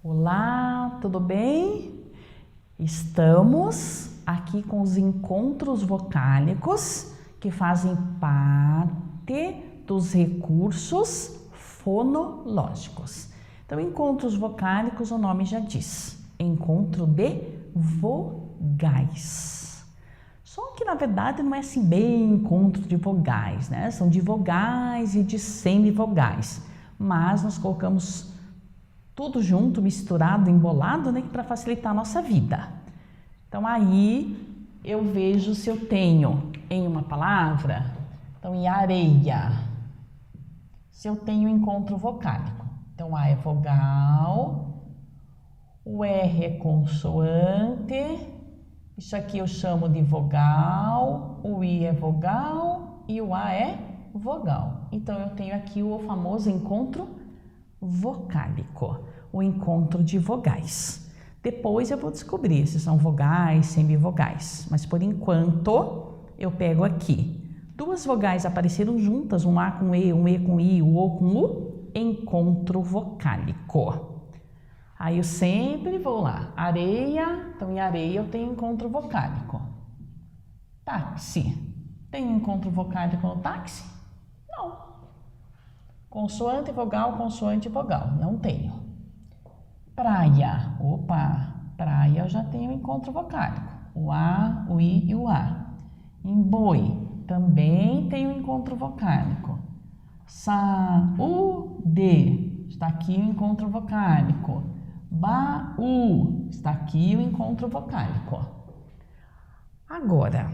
Olá, tudo bem? Estamos aqui com os encontros vocálicos que fazem parte dos recursos fonológicos. Então, encontros vocálicos, o nome já diz, encontro de vogais. Só que, na verdade, não é assim bem encontro de vogais, né? São de vogais e de semivogais, mas nós colocamos tudo junto, misturado, embolado, né, para facilitar a nossa vida. Então, aí eu vejo se eu tenho em uma palavra, então, em areia, se eu tenho encontro vocálico. Então, A é vogal, o R é consoante, isso aqui eu chamo de vogal, o I é vogal e o A é vogal. Então, eu tenho aqui o famoso encontro vocálico, o encontro de vogais. Depois eu vou descobrir se são vogais, semivogais, mas por enquanto eu pego aqui. Duas vogais apareceram juntas, um A com E, um E com I, o O com U, encontro vocálico. Aí eu sempre vou lá, areia, então em areia eu tenho encontro vocálico. Táxi, tem encontro vocálico no táxi? Não. Consoante, vogal, não tenho. Praia, praia eu já tenho encontro vocálico, o A, o I e o A. Em boi, também tenho encontro vocálico. Saúde, está aqui o encontro vocálico. Baú, está aqui o encontro vocálico. Agora,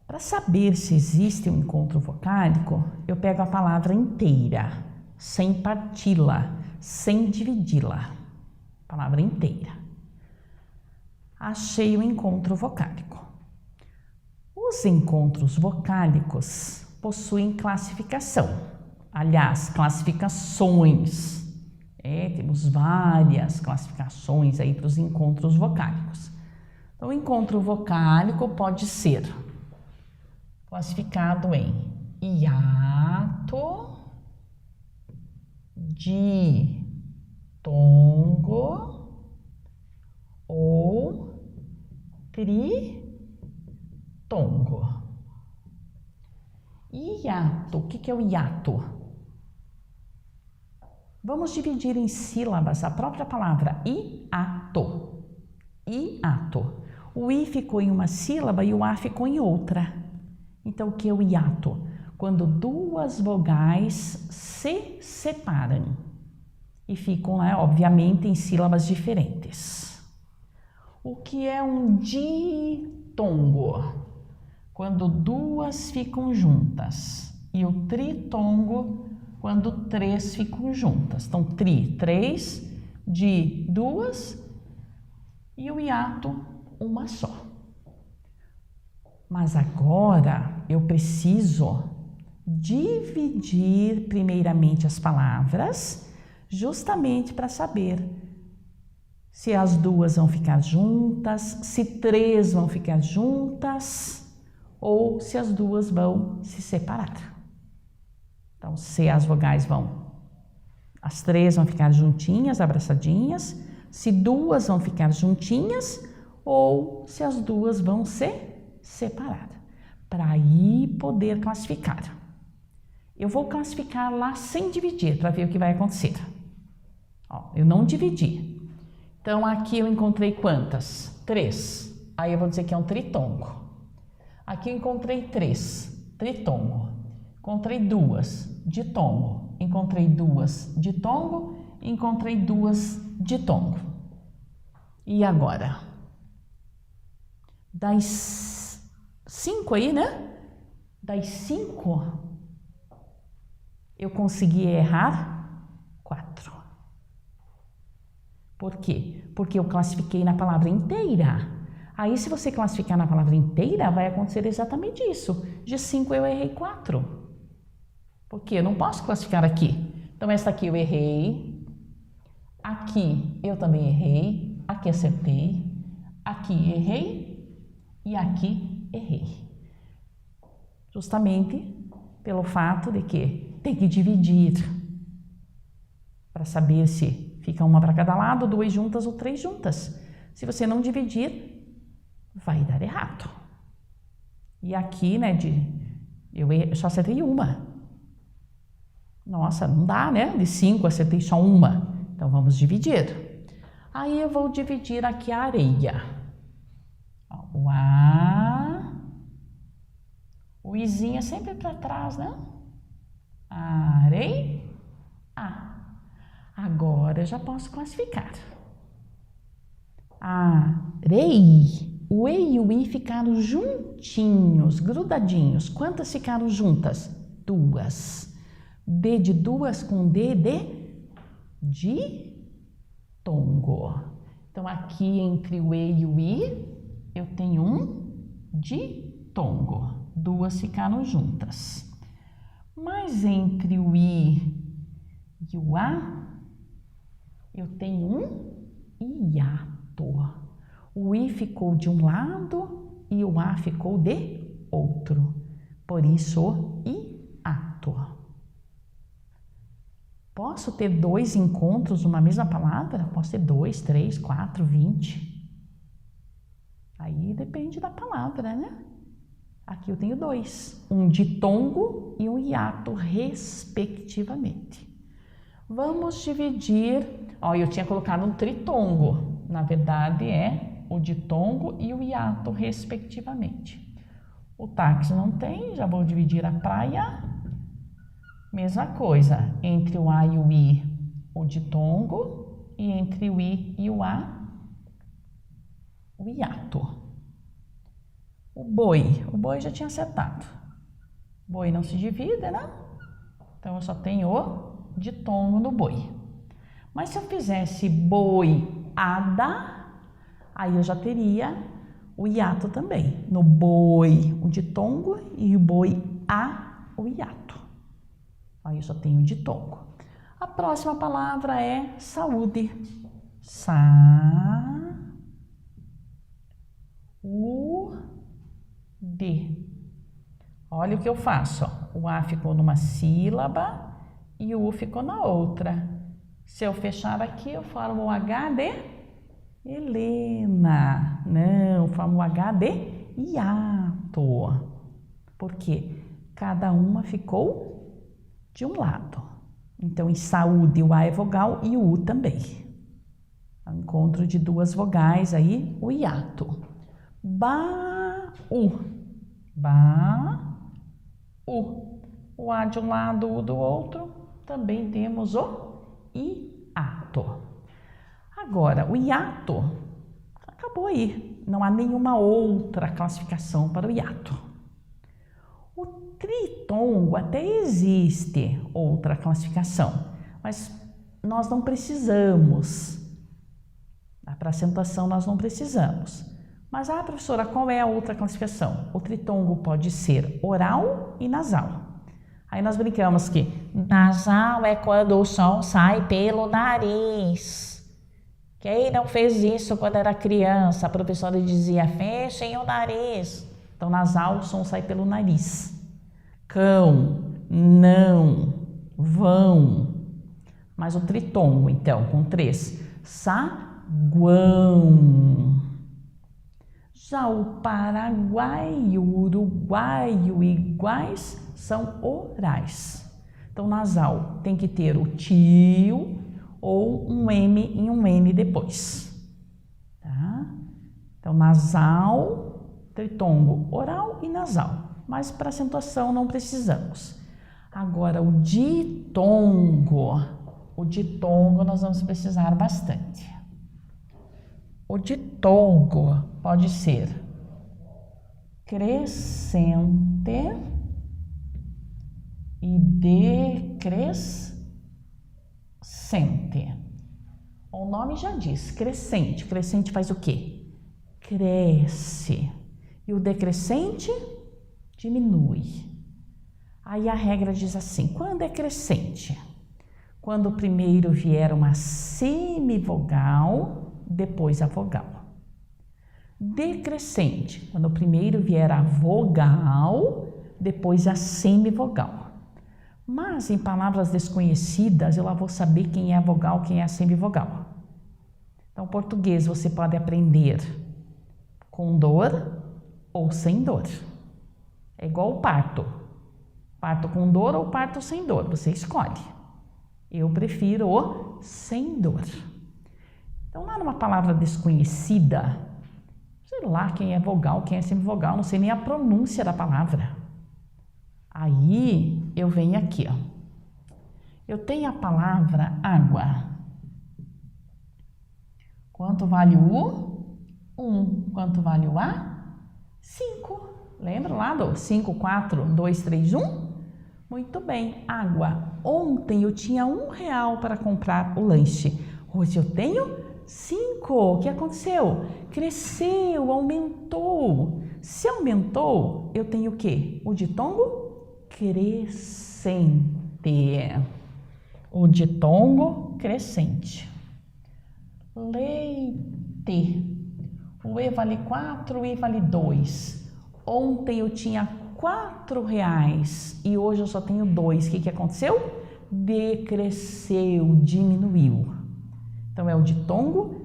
para saber se existe um encontro vocálico, eu pego a palavra inteira, sem parti-la, sem dividi-la. Palavra inteira. Achei o encontro vocálico. Os encontros vocálicos possuem classificação. Aliás, classificações. Temos várias classificações aí para os encontros vocálicos. Então, o encontro vocálico pode ser classificado em hiato, ditongo ou tritongo. Hiato, o que é o hiato? Vamos dividir em sílabas a própria palavra hiato. Hiato. O I ficou em uma sílaba e o A ficou em outra. Então, o que é o hiato? Quando duas vogais se separam e ficam, obviamente, em sílabas diferentes. O que é um ditongo? Quando duas ficam juntas. E o tritongo, quando três ficam juntas. Então, três, di, duas, e o hiato, uma só. Mas agora eu preciso dividir primeiramente as palavras, justamente para saber se as duas vão ficar juntas, se três vão ficar juntas ou se as duas vão se separar. Então, se as vogais as três vão ficar juntinhas, abraçadinhas, se duas vão ficar juntinhas ou se as duas vão se separar, para aí poder classificar. Eu vou classificar lá sem dividir, para ver o que vai acontecer. Eu não dividi. Então, aqui eu encontrei quantas? 3. Aí eu vou dizer que é um tritongo. Aqui eu encontrei 3, tritongo. Encontrei 2, ditongo. Encontrei 2, ditongo. Encontrei 2, ditongo. E agora? Das 5 aí, né? Das 5, eu consegui errar 4. Por quê? Porque eu classifiquei na palavra inteira. Aí, se você classificar na palavra inteira, vai acontecer exatamente isso. De 5 eu errei 4. Porque eu não posso classificar aqui. Então, essa aqui eu errei. Aqui eu também errei. Aqui acertei. Aqui errei. E aqui errei. Justamente pelo fato de que tem que dividir para saber se fica uma para cada lado, 2 juntas ou 3 juntas. Se você não dividir, vai dar errado. E aqui, né, eu só acertei uma. Nossa, não dá, né? De 5 acertei só uma. Então vamos dividir. Aí eu vou dividir aqui a areia. O A, o Izinho é sempre para trás, né? Areia. Agora eu já posso classificar. Arei. O E e o I ficaram juntinhos, grudadinhos. Quantas ficaram juntas? 2. D de 2 com D de tongo. Então, aqui entre o E e o I, eu tenho um ditongo. 2 ficaram juntas. Mas entre o I e o A, eu tenho um hiato. O I ficou de um lado e o A ficou de outro. Por isso, hiato. Posso ter 2 encontros numa mesma palavra? Posso ter 2, 3, 4, 20. Aí depende da palavra, né? Aqui eu tenho 2. Um ditongo e um hiato, respectivamente. Vamos dividir. Eu tinha colocado um tritongo. Na verdade, é o ditongo e o hiato, respectivamente. O táxi não tem, já vou dividir a praia. Mesma coisa, entre o A e o I, o ditongo, e entre o I e o A, o hiato. O boi já tinha acertado. Boi não se divide, né? Então, eu só tenho o ditongo no boi. Mas se eu fizesse boiada, aí eu já teria o hiato também. No boi, o ditongo, e o boi a, o hiato. Aí eu só tenho o ditongo. A próxima palavra é saúde. Sa-u-de. Olha o que eu faço. O A ficou numa sílaba e o U ficou na outra. Se eu fechar aqui, eu formo o H de Helena. Não, eu formo o H de hiato. Por quê? Cada uma ficou de um lado. Então, em saúde, o A é vogal e o U também. O encontro de 2 vogais aí, o hiato. Ba-u. Ba-u. O A de um lado, o U do outro. Também temos o hiato. Agora, o hiato acabou aí. Não há nenhuma outra classificação para o hiato. O tritongo até existe outra classificação, mas nós não precisamos. Para acentuação nós não precisamos. Mas, professora, qual é a outra classificação? O tritongo pode ser oral e nasal. Aí nós brincamos que nasal é quando o som sai pelo nariz. Quem não fez isso quando era criança? A professora dizia, fechem o nariz. Então, nasal, o som sai pelo nariz. Cão, não, vão. Mas o tritongo, então, com 3. Saguão. Já o Paraguai e o Uruguai e o iguais são orais. Então, nasal tem que ter o tio ou um M e um N depois. Tá? Então, nasal, tritongo, oral e nasal. Mas para acentuação não precisamos. Agora, o ditongo nós vamos precisar bastante. O ditongo pode ser crescente e decrescente. O nome já diz, crescente. Crescente faz o quê? Cresce. E o decrescente diminui. Aí a regra diz assim, quando é crescente? Quando primeiro vier uma semivogal, depois a vogal. Decrescente, quando primeiro vier a vogal, depois a semivogal. Mas em palavras desconhecidas, eu lá vou saber quem é a vogal, quem é a semivogal. Então, português você pode aprender com dor ou sem dor. É igual o parto. Parto com dor ou parto sem dor, você escolhe. Eu prefiro o sem dor. Então, lá numa palavra desconhecida, sei lá quem é vogal, quem é semivogal, não sei nem a pronúncia da palavra. Aí, eu venho aqui, ó. Eu tenho a palavra água. Quanto vale o 1? Quanto vale o A? 5. Lembra lá do 5, 4, 2, 3, 1? Muito bem, água. Ontem eu tinha R$1 para comprar o lanche. Hoje eu tenho 5. O que aconteceu? Cresceu, aumentou. Se aumentou, eu tenho o quê? O ditongo crescente. O ditongo crescente. Leite. O E vale 4, o I vale 2. Ontem eu tinha R$4 e hoje eu só tenho 2. O que aconteceu? Decresceu, diminuiu. Então é o ditongo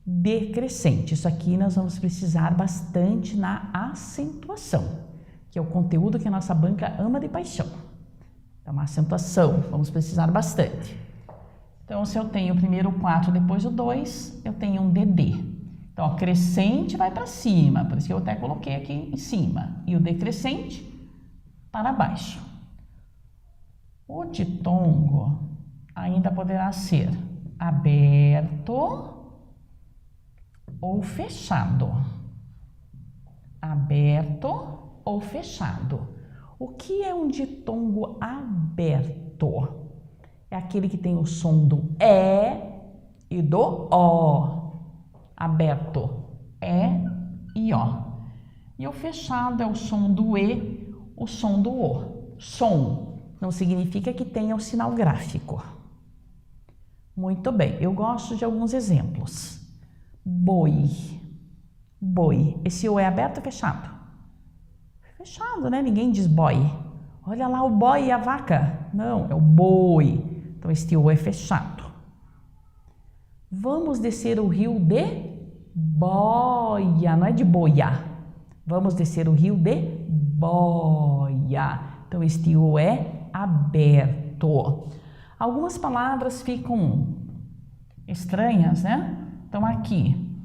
decrescente. Isso aqui nós vamos precisar bastante na acentuação, que é o conteúdo que a nossa banca ama de paixão. Então, a acentuação, vamos precisar bastante. Então, se eu tenho primeiro o 4, depois o 2, eu tenho um DD. Então, ó, crescente vai para cima, por isso que eu até coloquei aqui em cima. E o decrescente para baixo. O ditongo ainda poderá ser aberto ou fechado. Aberto ou fechado. O que é um ditongo aberto? É aquele que tem o som do E e do O. Aberto, E e O. E o fechado é o som do E, o som do O. Som não significa que tenha o sinal gráfico. Muito bem, eu gosto de alguns exemplos. Boi. Boi. Esse O é aberto ou fechado? Fechado, né? Ninguém diz boi. Olha lá o boi e a vaca. Não, é o boi. Então, este O é fechado. Vamos descer o rio de Boia, não é de boia. Vamos descer o rio de Boia. Então, este O é aberto. Algumas palavras ficam estranhas, né? Então, aqui,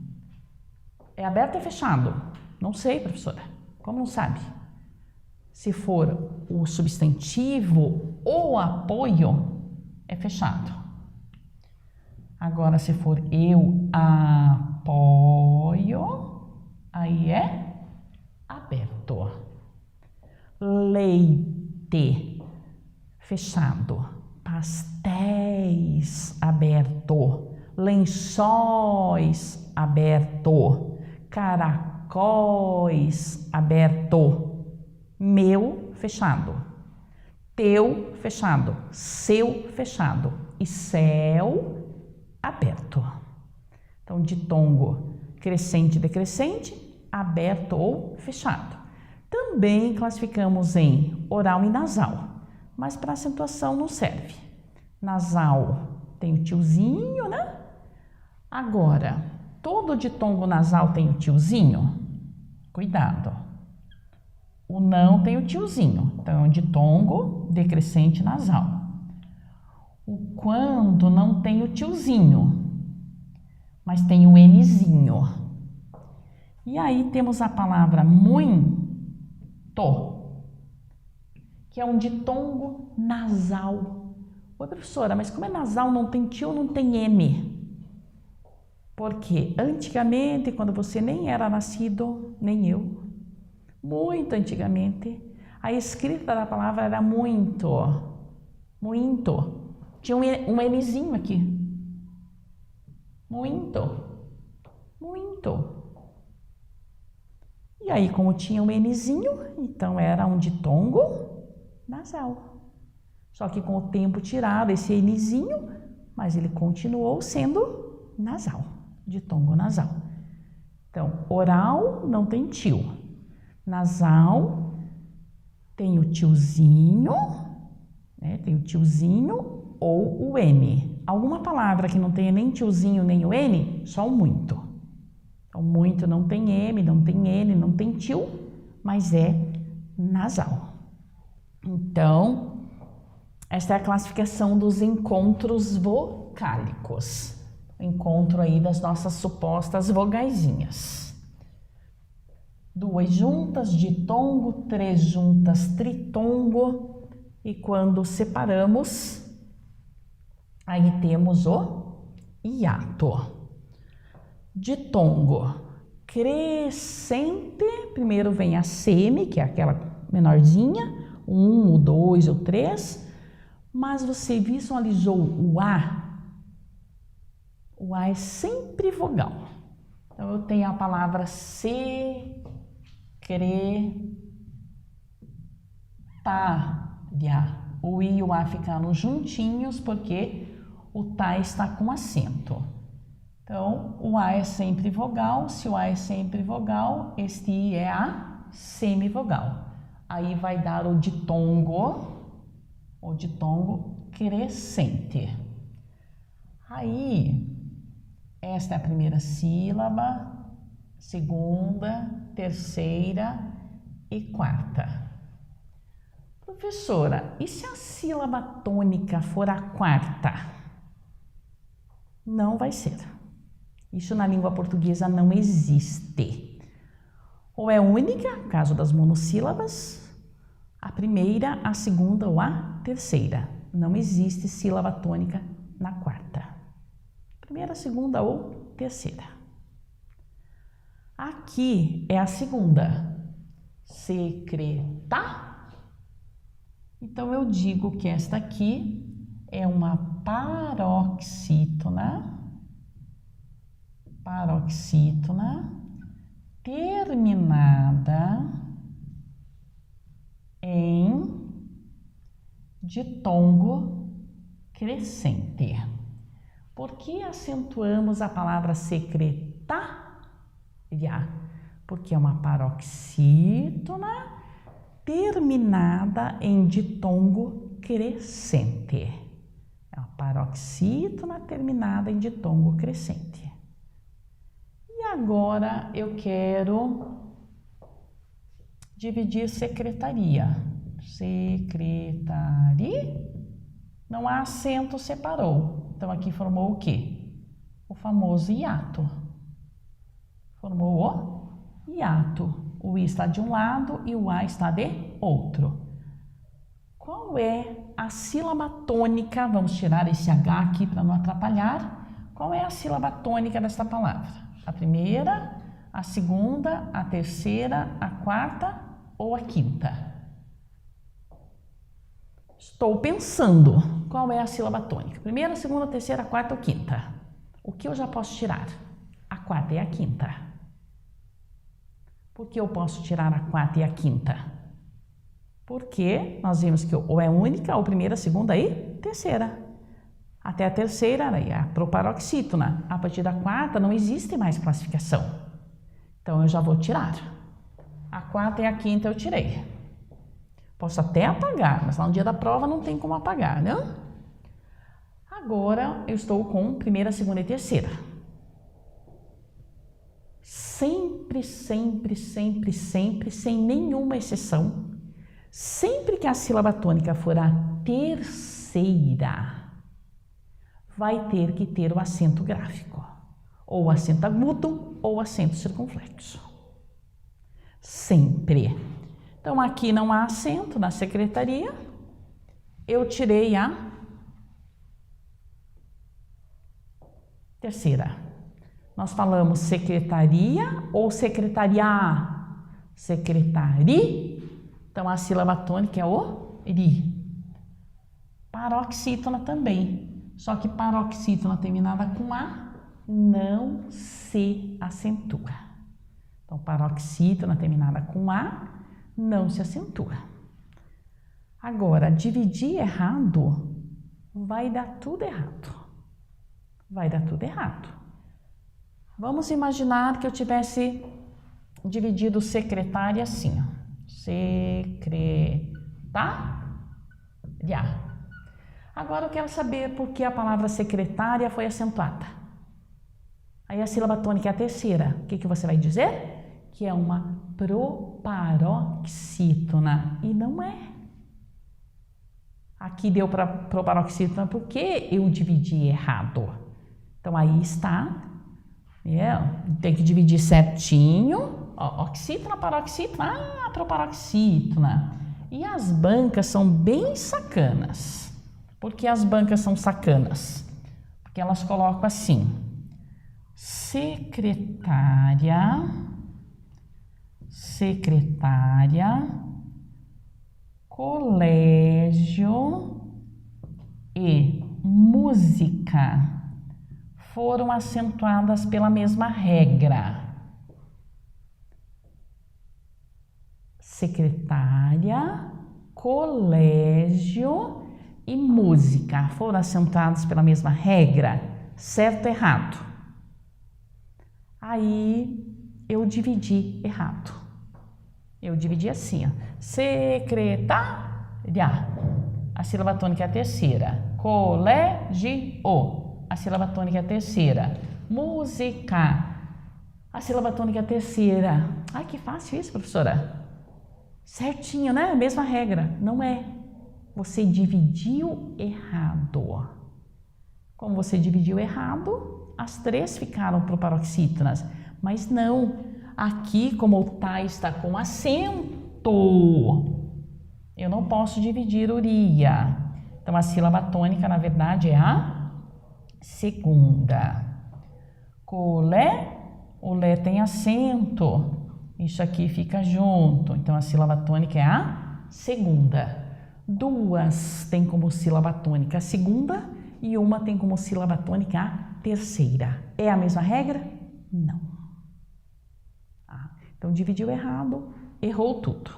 é aberto ou fechado? Não sei, professora. Como não sabe? Se for o substantivo ou apoio, é fechado. Agora, se for eu apoio, aí é aberto. Leite, fechado. Pastéis, aberto. Lençóis, aberto. Caracóis, aberto. Meu, fechado. Teu, fechado. Seu, fechado. E céu, aberto. Então, ditongo crescente e decrescente, aberto ou fechado. Também classificamos em oral e nasal, mas para acentuação não serve. Nasal tem o tiozinho, né? Agora, todo ditongo nasal tem o tiozinho? Cuidado. O não tem o tiozinho, então é um ditongo decrescente nasal. O quando não tem o tiozinho, mas tem o Nzinho. E aí temos a palavra muito, que é um ditongo nasal. Oi, professora, mas como é nasal, não tem tio, não tem M? Porque antigamente, quando você nem era nascido, nem eu, muito antigamente, a escrita da palavra era muito. Tinha um Nzinho aqui. Muito. E aí, como tinha um Nzinho, então era um ditongo nasal. Só que com o tempo tiraram esse Nzinho, mas ele continuou sendo nasal, ditongo nasal. Então, oral não tem tio. Nasal tem o tiozinho, né? Tem o tiozinho ou o N. Alguma palavra que não tenha nem tiozinho nem o N, só o muito. Então, muito não tem M, não tem N, não tem tio, mas é nasal. Então, esta é a classificação dos encontros vocálicos. O encontro aí das nossas supostas vogaizinhas. 2 juntas, ditongo, 3 juntas, tritongo. E quando separamos, aí temos o hiato. Ditongo, crescente, primeiro vem a semi, que é aquela menorzinha, 1, o 2, o 3, mas você visualizou o A? O A é sempre vogal. Então, eu tenho a palavra secretária. O I e o A ficaram juntinhos porque o tá está com acento. Então, o A é sempre vogal. Se o A é sempre vogal, este I é a semivogal. Aí vai dar o ditongo crescente. Aí, esta é a primeira sílaba, segunda, terceira e quarta. Professora, e se a sílaba tônica for a quarta? Não vai ser. Isso na língua portuguesa não existe. Ou é única, caso das monossílabas, a primeira, a segunda ou a terceira. Não existe sílaba tônica na quarta. Primeira, segunda ou terceira. Aqui é a segunda. Secreta. Então, eu digo que esta aqui é uma paroxítona. Terminada em ditongo crescente. Por que acentuamos a palavra secretária? Porque é uma paroxítona terminada em ditongo crescente. É uma paroxítona terminada em ditongo crescente. E agora eu quero dividir secretaria. Não há acento, separou. Então, aqui formou o quê? O famoso hiato. Formou o hiato. O I está de um lado e o A está de outro. Qual é a sílaba tônica? Vamos tirar esse H aqui para não atrapalhar. Qual é a sílaba tônica desta palavra? A primeira, a segunda, a terceira, a quarta ou a quinta? Estou pensando. Qual é a sílaba tônica? Primeira, segunda, terceira, quarta ou quinta? O que eu já posso tirar? A quarta e a quinta. Por que eu posso tirar a quarta e a quinta? Porque nós vimos que ou é única, ou primeira, segunda e terceira. Até a terceira é a proparoxítona. A partir da quarta não existe mais classificação. Então eu já vou tirar. A quarta e a quinta eu tirei. Posso até apagar, mas lá no dia da prova não tem como apagar, né? Agora eu estou com primeira, segunda e terceira. Sempre, sempre, sempre, sempre, sem nenhuma exceção, sempre que a sílaba tônica for a terceira, vai ter que ter o acento gráfico, ou o acento agudo, ou o acento circunflexo. Sempre. Então, aqui não há acento na secretaria, eu tirei a terceira. Nós falamos secretaria ou secretaria? Secretari. Então, a sílaba tônica é o ri. Paroxítona também. Só que paroxítona terminada com A não se acentua. Então, paroxítona terminada com A não se acentua. Agora, dividir errado vai dar tudo errado. Vai dar tudo errado. Vamos imaginar que eu tivesse dividido secretária assim, ó. Secretaria. Agora eu quero saber por que a palavra secretária foi acentuada. Aí a sílaba tônica é a terceira. O que você vai dizer? Que é uma proparoxítona. E não é. Aqui deu para proparoxítona porque eu dividi errado. Então aí está. Tem que dividir certinho. Ó, oxítona, paroxítona, proparoxítona. E as bancas são bem sacanas. Por que as bancas são sacanas? Porque elas colocam assim: secretária, colégio e música foram acentuadas pela mesma regra. Secretária, colégio e música foram acentuados pela mesma regra, certo ou errado? Aí eu dividi errado. Eu dividi assim, ó. Secretária, a sílaba tônica é a terceira. Colégio, a sílaba tônica é a terceira. Música, a sílaba tônica é a terceira. Ai, que fácil isso, professora. Certinho, né? Mesma regra. Não é. Você dividiu errado. Como você dividiu errado, as três ficaram proparoxítonas. Mas não. Aqui, como o tá está com acento, eu não posso dividir uria. Então, a sílaba tônica, na verdade, é a segunda. Colé, o lé tem acento. Isso aqui fica junto. Então, a sílaba tônica é a segunda. Duas tem como sílaba tônica a segunda e uma tem como sílaba tônica a terceira. É a mesma regra? Não. Então, dividiu errado, errou tudo.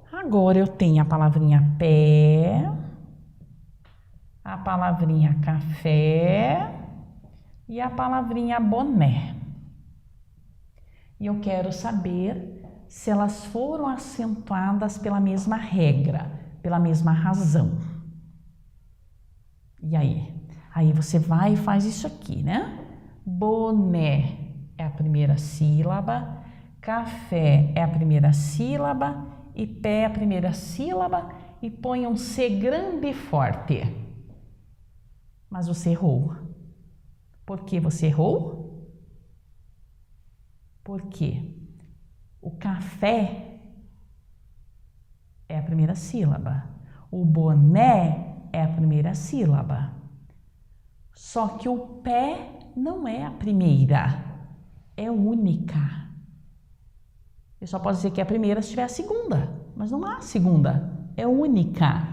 Agora eu tenho a palavrinha pé, a palavrinha café e a palavrinha boné. E eu quero saber se elas foram acentuadas pela mesma regra, pela mesma razão. E aí? Aí você vai e faz isso aqui, né? Boné é a primeira sílaba, café é a primeira sílaba e pé é a primeira sílaba e põe um C grande e forte. Mas você errou. Por que você errou? Porque o café é a primeira sílaba, o boné é a primeira sílaba. Só que o pé não é a primeira, é única. Eu só posso dizer que é a primeira se tiver a segunda, mas não há segunda, é única.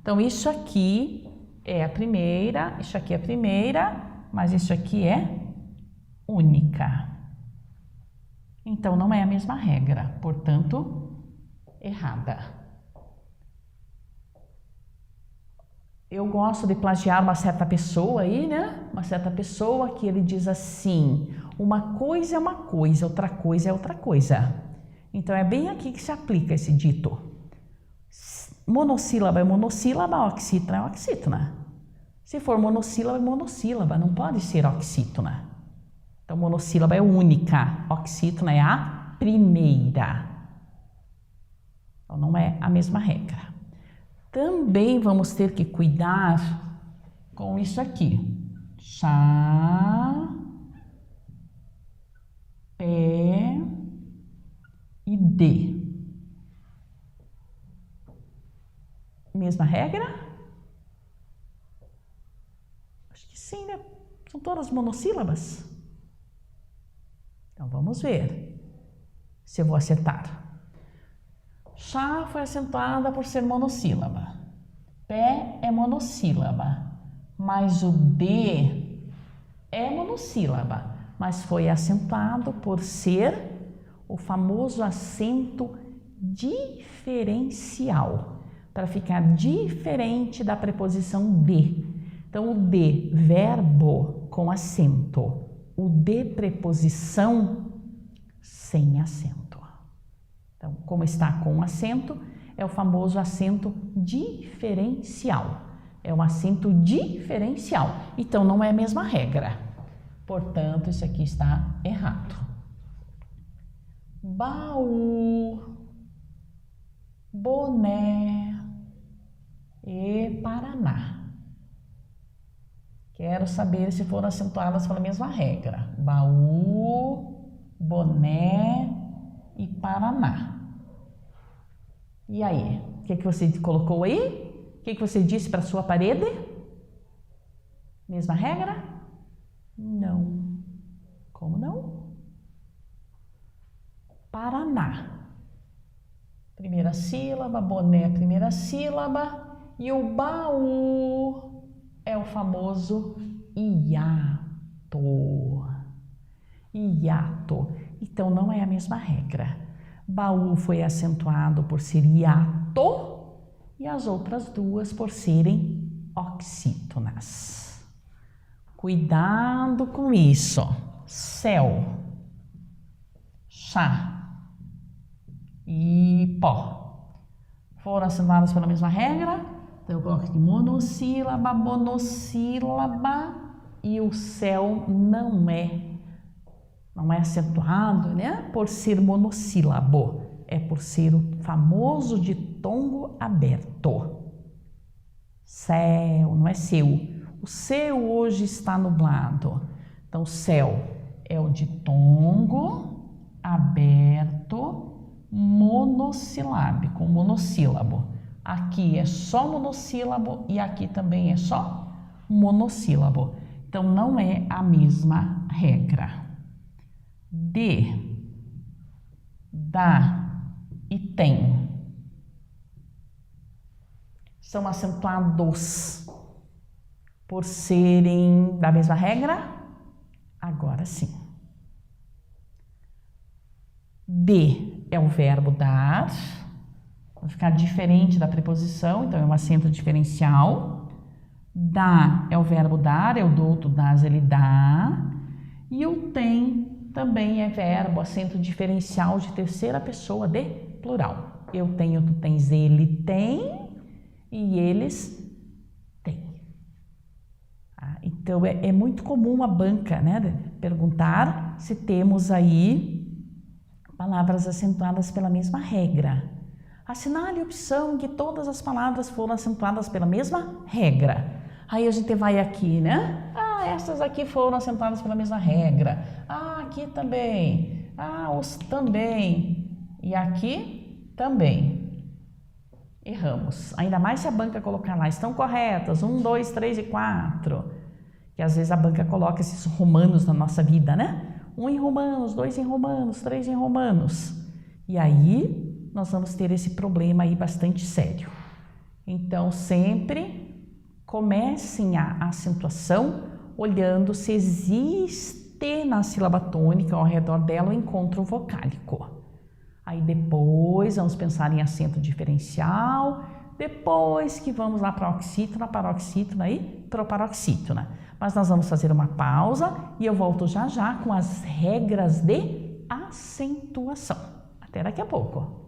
Então, isso aqui é a primeira, isso aqui é a primeira, mas isso aqui é única. Então, não é a mesma regra, portanto, errada. Eu gosto de plagiar uma certa pessoa aí, né? Uma certa pessoa que ele diz assim: uma coisa é uma coisa, outra coisa é outra coisa. Então, é bem aqui que se aplica esse dito. Monossílaba é monossílaba, oxítona é oxítona. Se for monossílaba é monossílaba, não pode ser oxítona. Então, monossílaba é única, oxítona é a primeira. Então, não é a mesma regra. Também vamos ter que cuidar com isso aqui. Chá, pé e D. Mesma regra? Acho que sim, né? São todas monossílabas. Então, vamos ver se eu vou acertar. Chá foi acentuada por ser monossílaba. Pé é monossílaba, mas o D é monossílaba, mas foi acentuado por ser o famoso acento diferencial, para ficar diferente da preposição de. Então, o de, verbo com acento, o de, preposição sem acento. Então, como está com acento, é o famoso acento diferencial. é um acento diferencial. Então, não é a mesma regra. Portanto, isso aqui está errado. Baú, boné e Paraná. Quero saber se foram acentuadas pela mesma regra. Baú, boné e Paraná. E aí? O que você colocou aí? O que você disse para a sua parede? Mesma regra? Não. Como não? Paraná. Primeira sílaba, boné, primeira sílaba. E o baú é o famoso hiato. Hiato. Então, não é a mesma regra. Baú foi acentuado por ser hiato e as outras duas por serem oxítonas. Cuidado com isso. Céu, chá e pó. Foram acentuadas pela mesma regra? Então, eu coloco aqui monossílaba, monossílaba e o céu não é acentuado, né? Por ser monossílabo, é por ser o famoso ditongo aberto. Céu, não é seu. O céu hoje está nublado. Então, céu é o ditongo aberto monossilábico, monossílabo. Aqui é só monossílabo e aqui também é só monossílabo. Então, não é a mesma regra. De, dá e tem são acentuados por serem da mesma regra? Agora sim. De é o verbo dar, vai ficar diferente da preposição, então é um acento diferencial. Dá é o verbo dar, eu dou, tu dás, ele dá. E o tem também é verbo, acento diferencial de terceira pessoa de plural. Eu tenho, tu tens, ele tem e eles têm. Então, é muito comum a banca, né, perguntar se temos aí palavras acentuadas pela mesma regra. Assinale a opção em que todas as palavras foram acentuadas pela mesma regra. Aí a gente vai aqui, né? Essas aqui foram acentuadas pela mesma regra. Aqui também. Os também. E aqui também. Erramos. Ainda mais se a banca colocar lá, estão corretas, 1, 2, 3 e 4. Que às vezes a banca coloca esses romanos na nossa vida, né? 1 em romanos, 2 em romanos, 3 em romanos. E aí nós vamos ter esse problema aí bastante sério. Então, sempre comecem a acentuação olhando se existe na sílaba tônica ao redor dela o encontro vocálico. Aí depois vamos pensar em acento diferencial, depois que vamos lá para a oxítona, paroxítona e proparoxítona. Mas nós vamos fazer uma pausa e eu volto já já com as regras de acentuação. Até daqui a pouco.